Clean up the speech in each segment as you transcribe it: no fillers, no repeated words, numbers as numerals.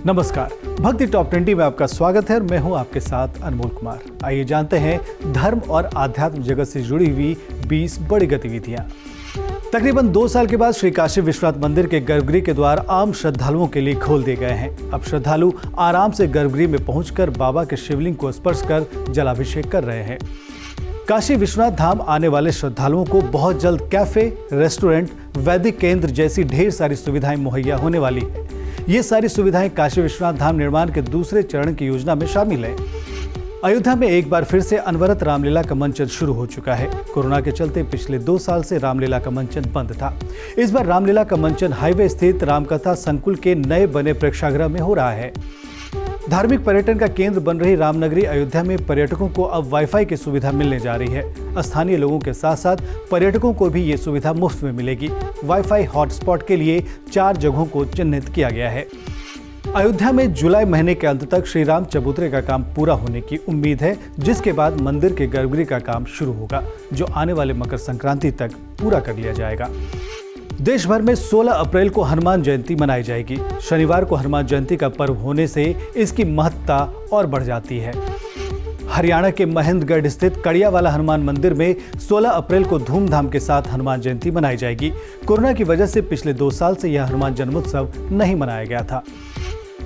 नमस्कार, भक्ति टॉप 20 में आपका स्वागत है और मैं हूं आपके साथ अनमोल कुमार। आइए जानते हैं धर्म और आध्यात्म जगत से जुड़ी हुई 20 बड़ी गतिविधियां। तकरीबन 2 साल के बाद श्री काशी विश्वनाथ मंदिर के गर्भगृह के द्वार आम श्रद्धालुओं के लिए खोल दिए गए हैं। अब श्रद्धालु आराम से गर्भगृह में पहुंचकर बाबा के शिवलिंग को स्पर्श कर जलाभिषेक कर रहे हैं। काशी विश्वनाथ धाम आने वाले श्रद्धालुओं को बहुत जल्द कैफे, रेस्टोरेंट, वैदिक केंद्र जैसी ढेर सारी सुविधाएं मुहैया होने वाली है। ये सारी सुविधाएं काशी विश्वनाथ धाम निर्माण के दूसरे चरण की योजना में शामिल है। अयोध्या में एक बार फिर से अनवरत रामलीला का मंचन शुरू हो चुका है। कोरोना के चलते पिछले 2 साल से रामलीला का मंचन बंद था। इस बार रामलीला का मंचन हाईवे स्थित रामकथा संकुल के नए बने प्रेक्षागृह में हो रहा है। धार्मिक पर्यटन का केंद्र बन रही रामनगरी अयोध्या में पर्यटकों को अब वाईफाई की सुविधा मिलने जा रही है। स्थानीय लोगों के साथ साथ पर्यटकों को भी ये सुविधा मुफ्त में मिलेगी। वाईफाई हॉटस्पॉट के लिए 4 जगहों को चिन्हित किया गया है। अयोध्या में जुलाई महीने के अंत तक श्री राम चबूतरे का काम पूरा होने की उम्मीद है, जिसके बाद मंदिर के गर्भगृह का काम शुरू होगा, जो आने वाले मकर संक्रांति तक पूरा कर लिया जाएगा। देश भर में 16 अप्रैल को हनुमान जयंती मनाई जाएगी। शनिवार को हनुमान जयंती का पर्व होने से इसकी महत्ता और बढ़ जाती है। हरियाणा के महेंद्रगढ़ स्थित कड़ियावाला हनुमान मंदिर में 16 अप्रैल को धूमधाम के साथ हनुमान जयंती मनाई जाएगी। कोरोना की वजह से पिछले 2 साल से यह हनुमान जन्मोत्सव नहीं मनाया गया था।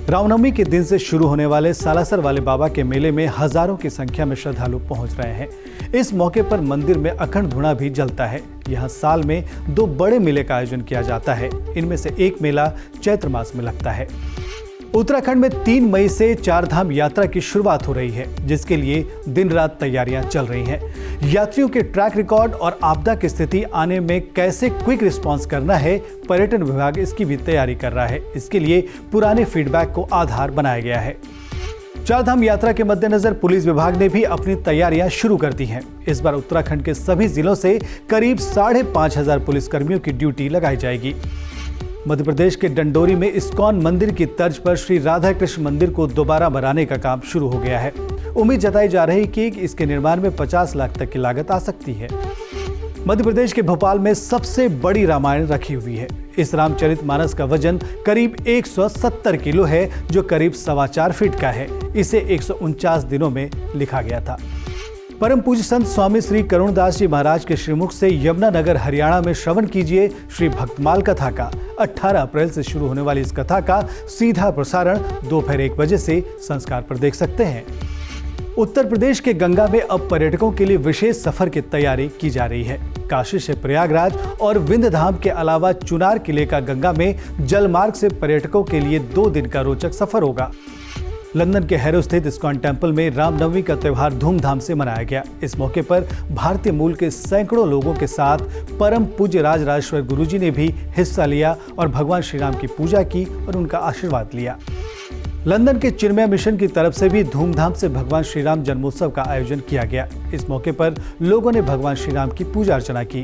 रामनवमी के दिन से शुरू होने वाले सालासर वाले बाबा के मेले में हजारों की संख्या में श्रद्धालु पहुंच रहे हैं। इस मौके पर मंदिर में अखंड धुआं भी जलता है। यहाँ साल में 2 बड़े मेले का आयोजन किया जाता है। इनमें से एक मेला चैत्र मास में लगता है। उत्तराखंड में 3 मई से 4 धाम यात्रा की शुरुआत हो रही है, जिसके लिए दिन रात तैयारियां चल रही हैं। यात्रियों के ट्रैक रिकॉर्ड और आपदा की स्थिति आने में कैसे क्विक रिस्पांस करना है, पर्यटन विभाग इसकी भी तैयारी कर रहा है। इसके लिए पुराने फीडबैक को आधार बनाया गया है। 4 धाम यात्रा के मद्देनजर पुलिस विभाग ने भी अपनी तैयारियां शुरू कर दी हैं। इस बार उत्तराखंड के सभी जिलों से करीब 5,500 पुलिसकर्मियों की ड्यूटी लगाई जाएगी। मध्य प्रदेश के डंडोरी में इस्कॉन मंदिर की तर्ज पर श्री राधा कृष्ण मंदिर को दोबारा बनाने का काम शुरू हो गया है। उम्मीद जताई जा रही कि इसके निर्माण में 50 लाख तक की लागत आ सकती है। मध्य प्रदेश के भोपाल में सबसे बड़ी रामायण रखी हुई है। इस रामचरितमानस का वजन करीब 170 किलो है, जो करीब 4.25 फीट का है। इसे 149 दिनों में लिखा गया था। परम पूज्य संत स्वामी श्री करुणदास जी महाराज के श्रीमुख से यमुनानगर हरियाणा में श्रवण कीजिए श्री भक्तमाल कथा का। 18 अप्रैल से शुरू होने वाली इस कथा का सीधा प्रसारण दोपहर 1 बजे से संस्कार पर देख सकते हैं। उत्तर प्रदेश के गंगा में अब पर्यटकों के लिए विशेष सफर की तैयारी की जा रही है। काशी से प्रयागराज और विंध्य धाम के अलावा चुनार किले का गंगा में जलमार्ग से पर्यटकों के लिए 2 दिन का रोचक सफर होगा। लंदन के हैरो स्थित इस्कॉन टेम्पल में रामनवमी का त्योहार धूमधाम से मनाया गया। इस मौके पर भारतीय मूल के सैकड़ों लोगों के साथ परम पूज्य राजराजेश्वर गुरुजी ने भी हिस्सा लिया और भगवान श्री राम की पूजा की और उनका आशीर्वाद लिया। लंदन के चिन्मय मिशन की तरफ से भी धूमधाम से भगवान श्री राम जन्मोत्सव का आयोजन किया गया। इस मौके पर लोगों ने भगवान श्री राम की पूजा अर्चना की।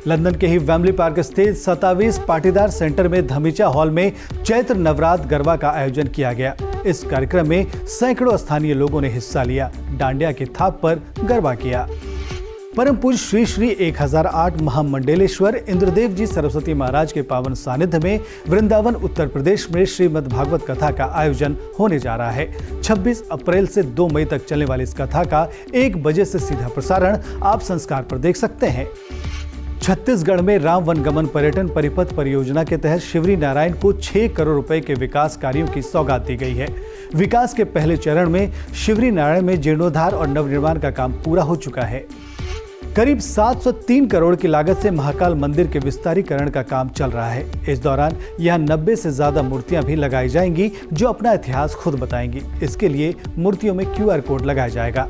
लंदन के ही वेम्बली पार्क स्थित 27 पाटीदार सेंटर में धमीचा हॉल में चैत्र नवरात्र गरबा का आयोजन किया गया। इस कार्यक्रम में सैकड़ों स्थानीय लोगों ने हिस्सा लिया, डांडिया की थाप पर गरबा किया। परम पूज्य श्री श्री 1008 महामंडलेश्वर इंद्रदेव जी सरस्वती महाराज के पावन सानिध्य में वृंदावन उत्तर प्रदेश में श्रीमद् भागवत कथा का आयोजन होने जा रहा है। 26 अप्रैल से 2 मई तक चलने वाली इस कथा का 1 बजे से सीधा प्रसारण आप संस्कार पर देख सकते हैं। छत्तीसगढ़ में राम वनगमन पर्यटन परिपथ परियोजना के तहत शिवरी नारायण को 6 करोड़ रुपए के विकास कार्यों की सौगात दी गई है। विकास के पहले चरण में शिवरी नारायण में जीर्णोद्धार और नवनिर्माण का काम पूरा हो चुका है। करीब 703 करोड़ की लागत से महाकाल मंदिर के विस्तारीकरण का काम चल रहा है। इस दौरान यहाँ 90 से ज्यादा मूर्तियां भी लगाई जाएंगी, जो अपना इतिहास खुद बताएंगी। इसके लिए मूर्तियों में QR कोड लगाया जाएगा।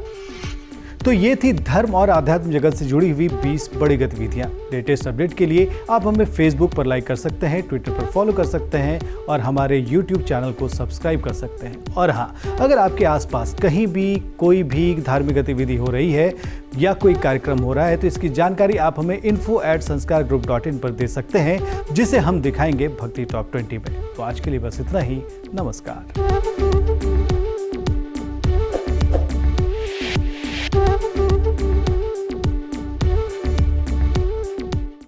तो ये थी धर्म और आध्यात्म जगत से जुड़ी हुई 20 बड़ी गतिविधियां। लेटेस्ट अपडेट के लिए आप हमें फेसबुक पर लाइक कर सकते हैं, ट्विटर पर फॉलो कर सकते हैं और हमारे यूट्यूब चैनल को सब्सक्राइब कर सकते हैं। और हाँ, अगर आपके आसपास कहीं भी कोई भी धार्मिक गतिविधि हो रही है या कोई कार्यक्रम हो रहा है, तो इसकी जानकारी आप हमें info@sanskar.group.in पर दे सकते हैं, जिसे हम दिखाएंगे भक्ति टॉप 20 में। तो आज के लिए बस इतना ही। नमस्कार।